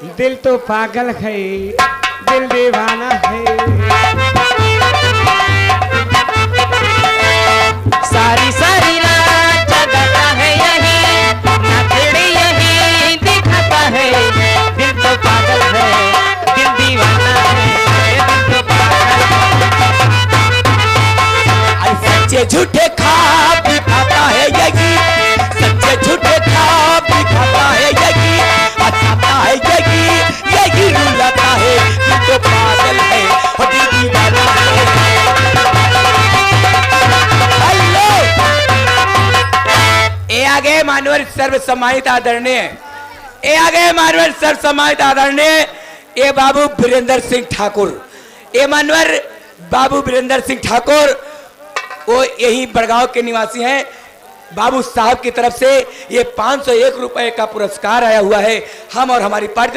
दिल तो पागल है, दिल दीवाना है। सारी सारी रात जगाता है यही, नखरे यही दिखाता है। दिल तो पागल है, दिल दीवाना है, दिल तो पागल है। सच्चे झूठे ख्वाब दिखाता है यही, सच्चे झूठे ख्वाब दिखाता है यही, हंसाता है यही, यही रुलाता है। दिल तो पागल है, दिल दीवाना है। ए आगे मानवर सर्व सम्मानित आदरणीय, ए आगे मानवर सर्व सम्मानित आदरणीय ए बाबू वीरेंद्र सिंह ठाकुर। ए मानवर बाबू वीरेंद्र सिंह ठाकुर वो यही बड़गांव के निवासी हैं। बाबू साहब की तरफ से ये 501 रुपए का पुरस्कार आया हुआ है। हम और हमारी पार्टी